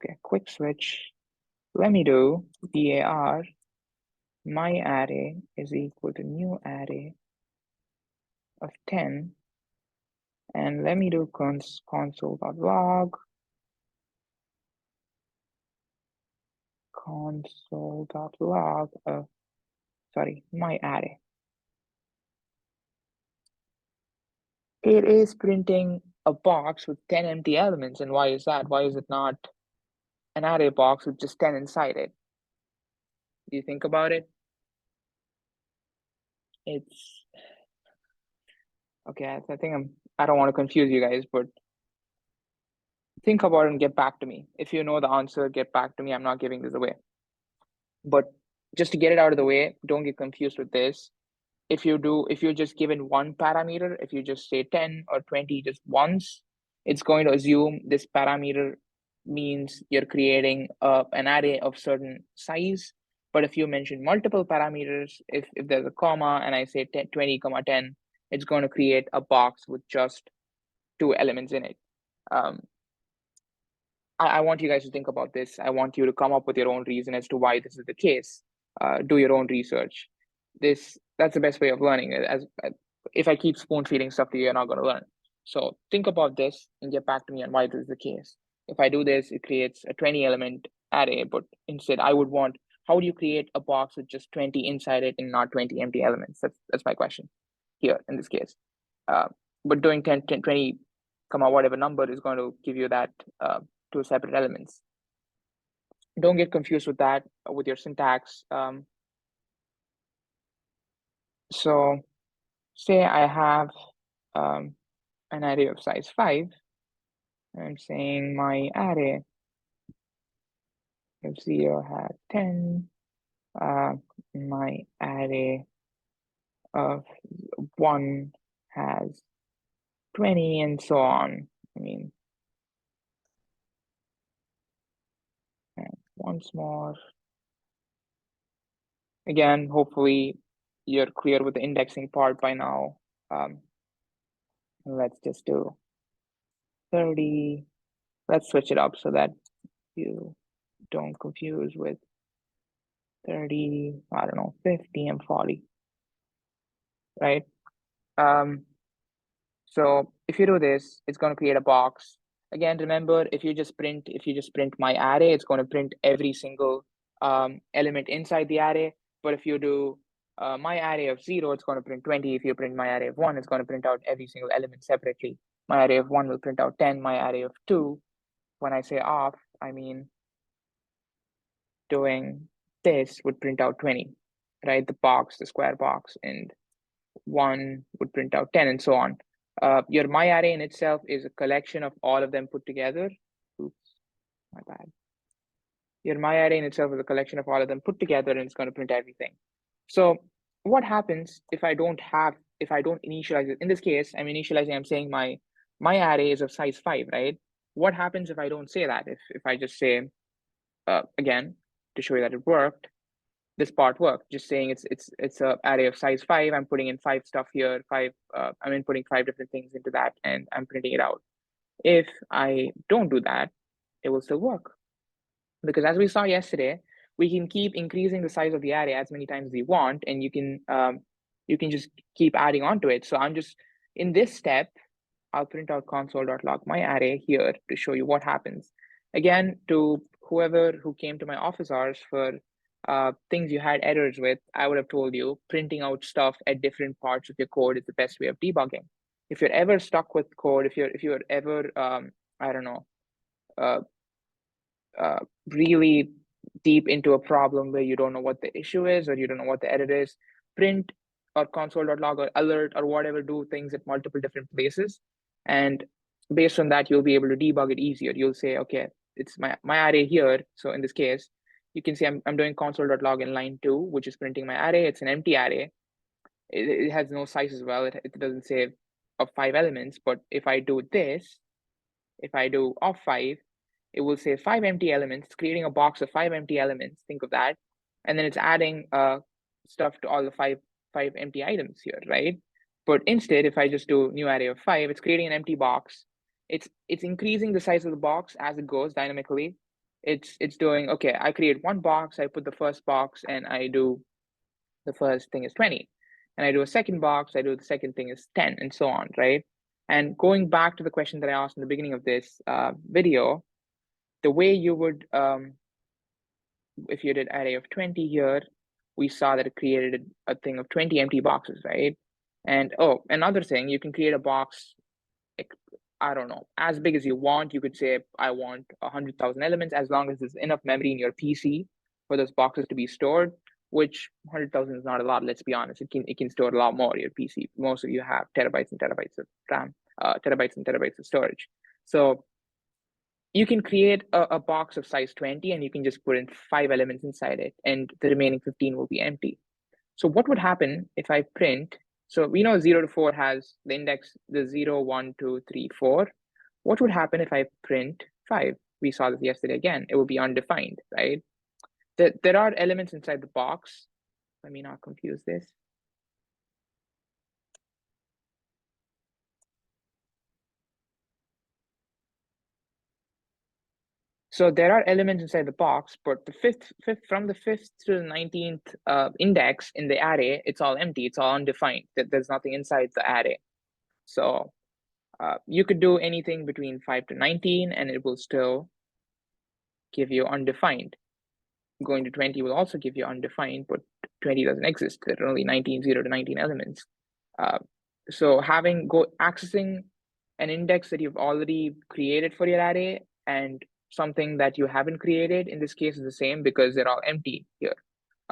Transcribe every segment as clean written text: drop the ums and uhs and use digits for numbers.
Okay, quick switch. Let me do var my array is equal to new array of 10. And let me do console.log of, my array. It is printing a box with 10 empty elements. And why is that? Why is it not an array box with just 10 inside it? Do you think about it? It's okay. I think I don't want to confuse you guys, but think about it and get back to me. If you know the answer, get back to me. I'm not giving this away. But just to get it out of the way, don't get confused with this. If you're just given one parameter, if you just say 10 or 20 just once, it's going to assume this parameter means you're creating an array of certain size. But if you mention multiple parameters, if there's a comma and I say 10, 20, 10, it's going to create a box with just 2 elements in it. I want you guys to think about this. I want you to come up with your own reason as to why this is the case. Do your own research. That's the best way of learning. As if I keep spoon feeding stuff to you, you're not going to learn. So think about this and get back to me on why this is the case. If I do this, it creates a 20 element array, but instead I would want, how do you create a box with just 20 inside it and not 20 empty elements? That's my question here in this case. But doing 10, 20, whatever number is going to give you that 2 separate elements. Don't get confused with that, with your syntax. So say I have an array of size 5. I'm saying my array of 0 had 10. My array of 1 has 20, and so on. I mean, once more. Again, hopefully you're clear with the indexing part by now. Let's just do 30. Let's switch it up so that you don't confuse with 30, I don't know, 50 and 40, right? So if you do this, it's going to create a box. Again, remember, if you just print my array, it's going to print every single element inside the array. But if you do my array of 0, it's going to print 20. If you print my array of 1, it's going to print out every single element separately. My array of 1 will print out 10. My array of 2, when I say off, I mean doing this would print out 20, right? The square box, and 1 would print out 10, and so on. Your my array in itself is a collection of all of them put together. Oops, my bad. Your my array in itself is a collection of all of them put together, and it's going to print everything. So what happens if I don't initialize it? In this case, I'm saying my array is of size 5, right? What happens if I don't say that? If I just say, again, to show you that it worked, this part worked, just saying it's a array of size 5. I'm putting in 5 stuff here, 5, I'm inputting 5 different things into that, and I'm printing it out. If I don't do that, it will still work. Because as we saw yesterday, we can keep increasing the size of the array as many times as we want, and you can just keep adding on to it. So I'm just, in this step, I'll print out console.log my array here to show you what happens. Again, to whoever who came to my office hours for things you had errors with, I would have told you printing out stuff at different parts of your code is the best way of debugging. If you're ever stuck with code, if you're ever I don't know, really deep into a problem where you don't know what the issue is or you don't know what the error is, print or console.log or alert or whatever, do things at multiple different places, and based on that you'll be able to debug it easier. You'll say, okay, it's my array here. So in this case, you can see I'm doing console.log in line 2, which is printing my array. It's an empty array. It has no size as well. It doesn't say of 5 elements. But if I do this, if I do of 5, it will say 5 empty elements. It's creating a box of 5 empty elements. Think of that. And then it's adding stuff to all the five empty items here, right? But instead, if I just do new array of 5, it's creating an empty box. It's increasing the size of the box as it goes dynamically. it's doing, okay, I create one box, I put the first box, and I do the first thing is 20. And I do a second box, I do the second thing is 10, and so on, right? And going back to the question that I asked in the beginning of this video, the way you would, if you did array of 20 here, we saw that it created a thing of 20 empty boxes, right? And oh, another thing, you can create a box, like, I don't know, as big as you want. You could say, I want 100,000 elements, as long as there's enough memory in your PC for those boxes to be stored, which 100,000 is not a lot, let's be honest. It can store a lot more, your PC. Most of you have terabytes and terabytes of RAM, terabytes and terabytes of storage. So you can create a box of size 20, and you can just put in 5 elements inside it, and the remaining 15 will be empty. So what would happen if I print, so we know 0 to 4 has the index, the 0, 1, 2, 3, 4. What would happen if I print 5? We saw this yesterday again. It will be undefined, right? There are elements inside the box. Let me not confuse this. So there are elements inside the box, but the fifth from the 5th to the 19th index in the array, it's all empty. It's all undefined. There's nothing inside the array. So you could do anything between 5 to 19, and it will still give you undefined. Going to 20 will also give you undefined, but 20 doesn't exist. There are only 0 to 19 elements. So accessing an index that you've already created for your array and something that you haven't created, in this case, is the same, because they're all empty here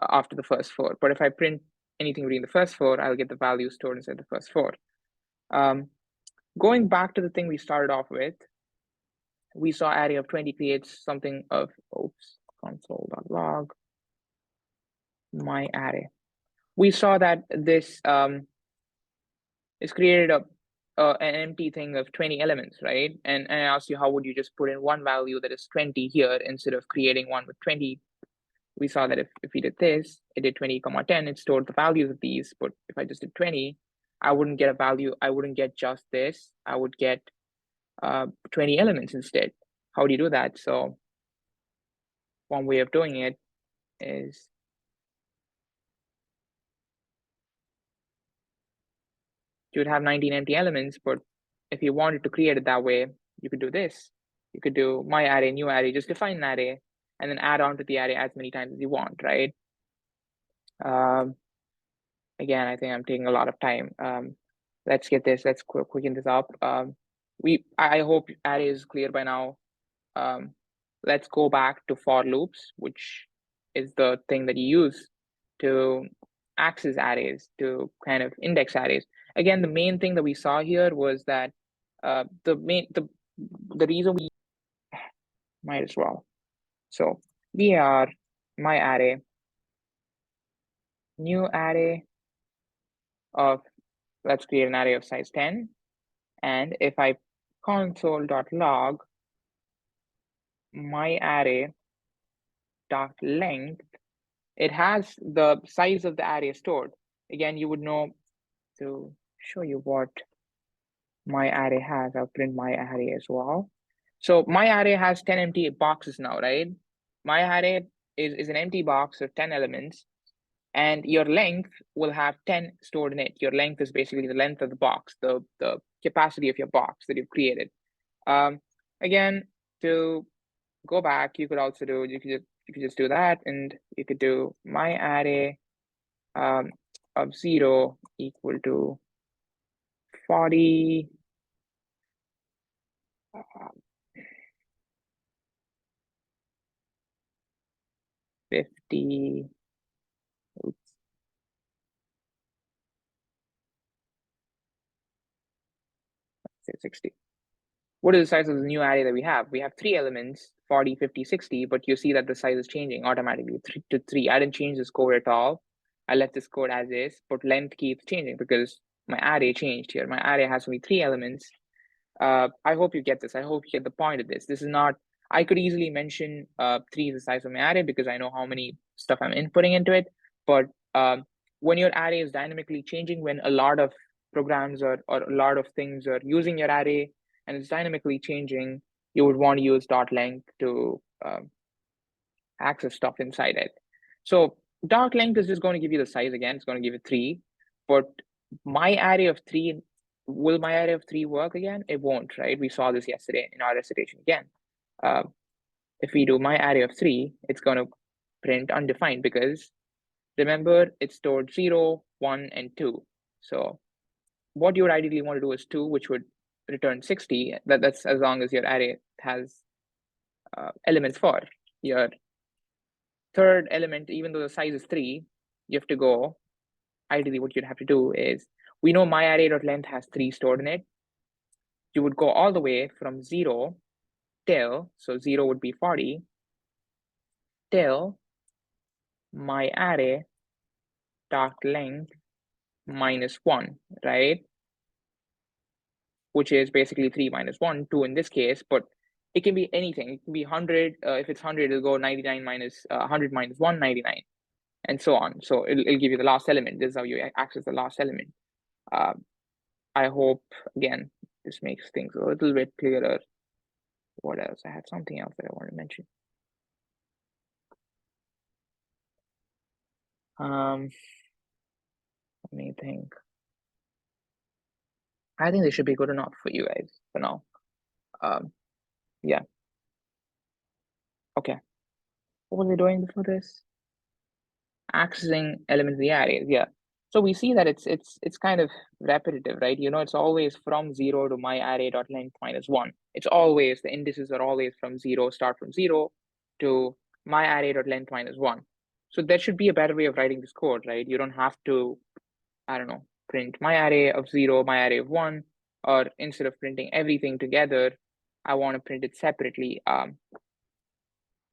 after the first 4. But if I print anything between the first 4, I'll get the value stored inside the first 4. Going back to the thing we started off with, we saw array of 20 creates something of, console.log my array. We saw that this is created an empty thing of 20 elements, right? And I asked you, how would you just put in one value that is 20 here instead of creating one with 20? We saw that if we did this, it did 20, 10, it stored the values of these. But if I just did 20, I wouldn't get a value. I wouldn't get just this. I would get 20 elements instead. How do you do that? So one way of doing it is you would have 19 empty elements, but if you wanted to create it that way, you could do this. You could do my array, new array, just define an array, and then add on to the array as many times as you want, right? Again, I think I'm taking a lot of time. Let's get this, let's quicken this up. I hope array is clear by now. Let's go back to for loops, which is the thing that you use to access arrays, to kind of index arrays. Again, the main thing that we saw here was that the reason we might as well. So we are my array, new array of, let's create an array of size 10. And if I console.log my array dot length, it has the size of the array stored. Again, you would know, to show you what my array has, I'll print my array as well. So my array has 10 empty boxes now, right? My array is an empty box of 10 elements, and your length will have 10 stored in it. Your length is basically the length of the box, the capacity of your box that you've created. Again, to go back, you could also do, you could just do that, and you could do my array of 0 equal to 40 50, oops, 60. What is the size of the new array that we have? We have 3 elements, 40, 50, 60, but you see that the size is changing automatically, 3 to 3. I didn't change this code at all. I left this code as is, but length keeps changing because my array changed here. My array has only 3 elements. I hope you get this. I hope you get the point of this. This is not, I could easily mention 3 is the size of my array because I know how many stuff I'm inputting into it. But when your array is dynamically changing, when a lot of programs or a lot of things are using your array and it's dynamically changing, you would want to use dot length to access stuff inside it. So dark length is just going to give you the size again. It's going to give you 3, but my array of 3, will my array of 3 work again? It won't, right? We saw this yesterday in our recitation again. If we do my array of 3, it's going to print undefined because remember it's stored 0, 1, and 2. So what you would ideally want to do is 2, which would return 60. That's as long as your array has elements for. Your third element, even though the size is 3, you have to go, ideally what you'd have to do is, we know my array.length has 3 stored in it. You would go all the way from 0 till, so 0 would be 40, till my array dot length minus 1, right? Which is basically 3 minus 1, 2 in this case, but it can be anything. It can be 100. If it's 100, it'll go 99 minus 100 minus 1, 99, and so on. So it'll give you the last element. This is how you access the last element. I hope, again, this makes things a little bit clearer. What else? I had something else that I want to mention. Let me think. I think this should be good enough for you guys for now. Yeah. Okay. What was I doing before this? Accessing elements of the arrays. Yeah. So we see that it's kind of repetitive, right? You know, it's always from 0 to my array.length minus 1. It's always, the indices are always from 0, start from 0 to my array.length minus 1. So there should be a better way of writing this code, right? You don't have to, I don't know, print my array of 0, my array of 1, or instead of printing everything together, I want to print it separately.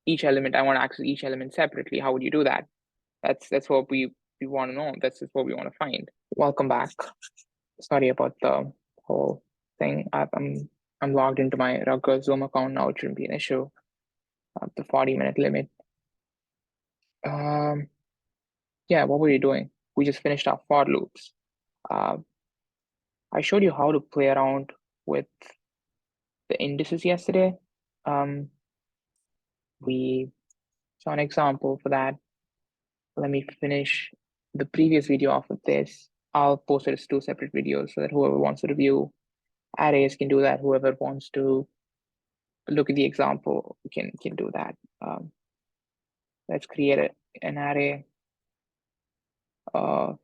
Each element, I want to access each element separately. How would you do that? That's what we want to know. That's just what we want to find. Welcome back. Sorry about the whole thing. I'm logged into my Rutgers Zoom account now. It shouldn't be an issue. The 40-minute limit. Yeah, what were you doing? We just finished our for loops. I showed you how to play around with the indices yesterday. We saw an example for that. Let me finish the previous video off with this. I'll post it as 2 separate videos so that whoever wants to review arrays can do that. Whoever wants to look at the example can do that. Let's create an array of,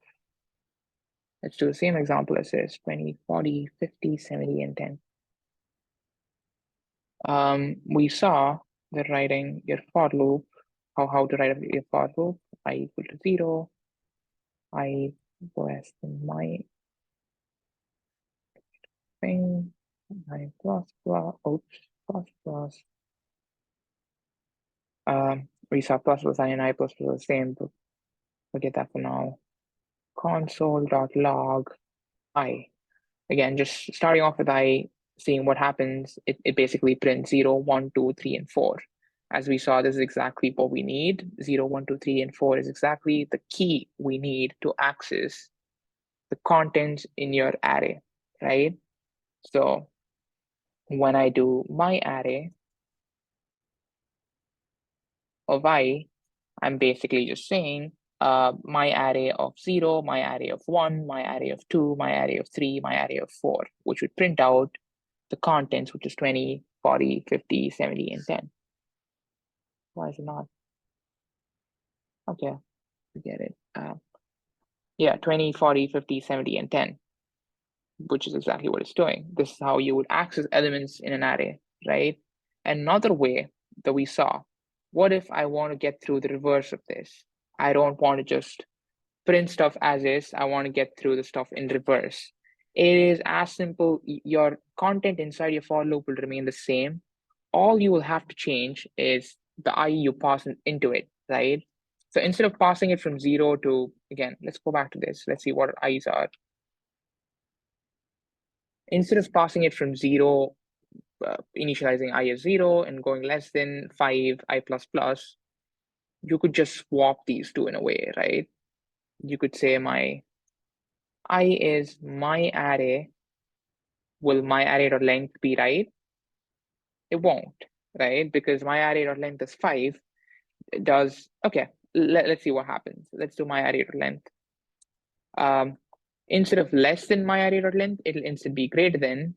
let's do the same example as this, 20, 40, 50, 70, and 10. We saw that writing your for loop, how to write your for loop, I equal to 0, I less than my thing, I plus plus, oops, plus plus. We saw plus plus I and I plus plus the same, but forget that for now. Console.log I. Again, just starting off with I, seeing what happens, it basically prints 0, 1, 2, 3, and 4. As we saw, this is exactly what we need. 0, 1, 2, 3, and 4 is exactly the key we need to access the contents in your array, right? So when I do my array of I, I'm basically just saying my array of 0, my array of 1, my array of 2, my array of 3, my array of 4, which would print out the contents, which is 20, 40, 50, 70, and 10. Why is it not? Okay, forget it. Yeah, 20, 40, 50, 70, and 10, which is exactly what it's doing. This is how you would access elements in an array, right? Another way that we saw, what if I want to get through the reverse of this? I don't want to just print stuff as is. I want to get through the stuff in reverse. It is as simple. Your content inside your for loop will remain the same. All you will have to change is the I you pass into it, right? So instead of passing it from 0 to, again, let's go back to this. Let's see what I's are. Instead of passing it from 0, initializing I as 0 and going less than 5, I plus plus, you could just swap these two in a way, right? You could say my I is my array. Will my array.length be right? It won't, right? Because my array.length is 5. does, okay, let's see what happens. Let's do myArray.length. Instead of less than myArray.length, it'll instead be greater than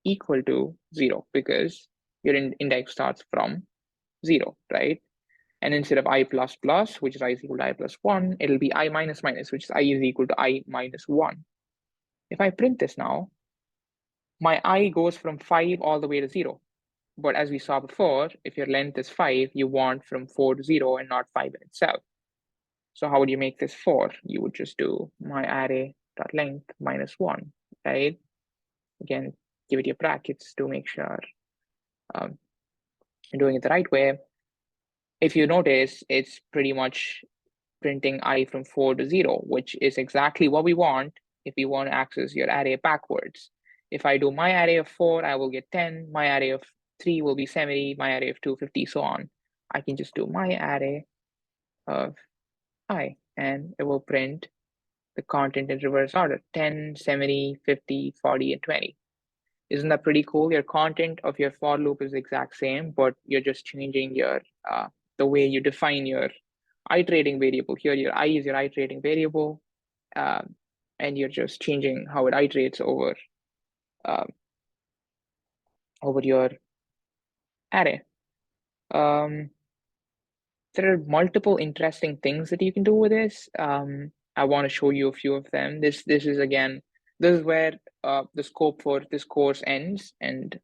equal to 0 because your index starts from 0, right? And instead of I plus plus, which is I is equal to I plus 1, it'll be I minus minus, which is I is equal to I minus 1. If I print this now, my I goes from 5 all the way to 0. But as we saw before, if your length is 5, you want from 4 to 0 and not 5 in itself. So how would you make this 4? You would just do myArray.length minus 1, right? Again, give it your brackets to make sure you're doing it the right way. If you notice, it's pretty much printing I from 4 to 0, which is exactly what we want if you want to access your array backwards. If I do myArray of 4, I will get 10, myArray of 3 will be 70, myArray of 2, 50, so on. I can just do myArray of I, and it will print the content in reverse order, 10, 70, 50, 40, and 20. Isn't that pretty cool? Your content of your for loop is the exact same, but you're just changing your the way you define your iterating variable. Here, your I is your iterating variable, and you're just changing how it iterates over your array. There are multiple interesting things that you can do with this. I want to show you a few of them. This is again, this is where the scope for this course ends, and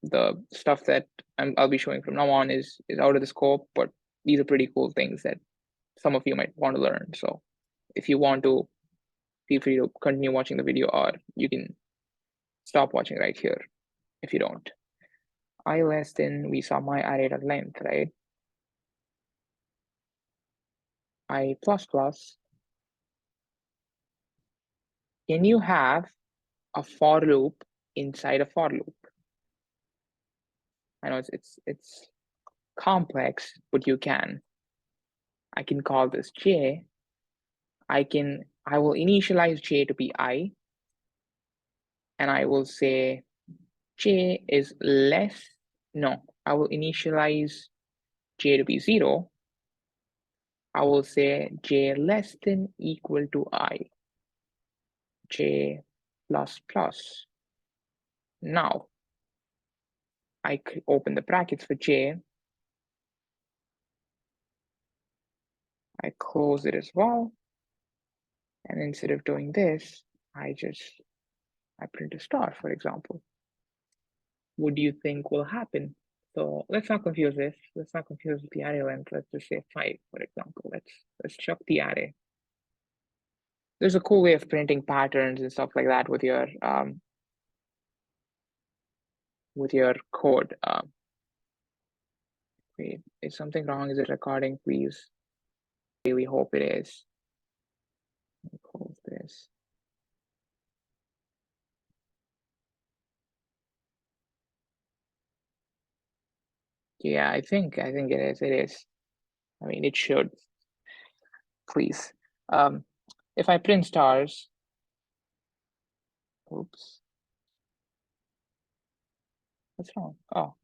the stuff that I'll be showing from now on is out of the scope. But these are pretty cool things that some of you might want to learn. So if you want to, feel free to continue watching the video, or you can stop watching right here if you don't. I less than, we saw myArray.length, right? I plus plus. Can you have a for loop inside a for loop? I know it's complex, but you can. I can call this j. I will initialize j to be I, and I will say j is less, no, I will initialize j to be 0. I will say j less than equal to I, j plus plus. Now, I could open the brackets for j. I close it as well. And instead of doing this, I print a star, for example. What do you think will happen? So let's not confuse this. Let's not confuse the array length. Let's just say 5, for example. Let's chuck the array. There's a cool way of printing patterns and stuff like that with your code. Wait, is something wrong? Is it recording? Please. I really hope it is. Let me close this. Yeah, I think it is. It is. I mean, it should. Please. If I print stars, oops. What's wrong? Oh.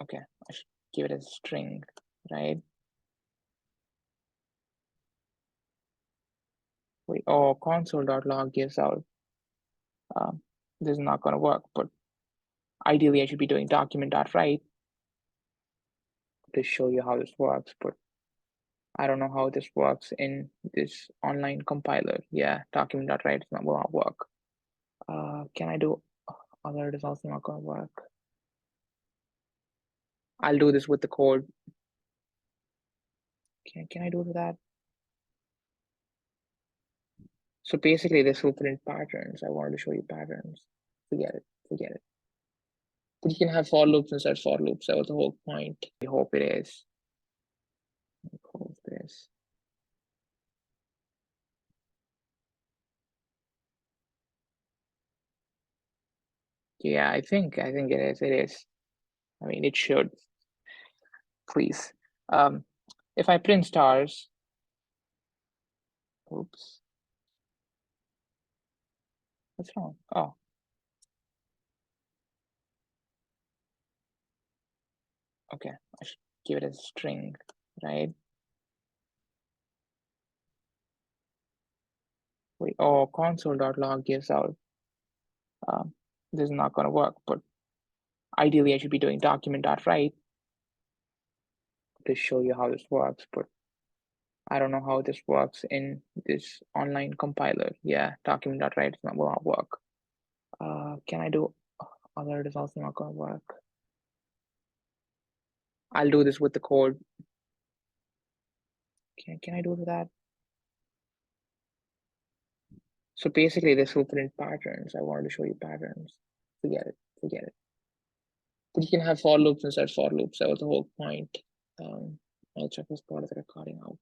Okay, I should give it a string, right? Wait, oh, console.log gives out. This is not gonna work, but ideally I should be doing document.write to show you how this works, but I don't know how this works in this online compiler. Yeah, document.write is not gonna work. Can I do other? It is also not gonna work. I'll do this with the code. Can I do that? So basically this will print patterns. I wanted to show you patterns. Forget it. But you can have for loops inside for loops. That was the whole point. I hope it is. Let me close this. Yeah, I think it is. It is. I mean, it should. Please. If I print stars, oops. What's wrong? Oh. Okay, I should give it as a string, right? Wait, oh, console.log gives out. This is not going to work, but ideally I should be doing document.write to show you how this works, but I don't know how this works in this online compiler. Yeah, document.write is not going to work. Can I do other? It is also not going to work. I'll do this with the code. Can I do that? So basically this will print patterns. I wanted to show you patterns. Forget it. But you can have for loops inside for loops. That was the whole point. I'll check this part of the recording out.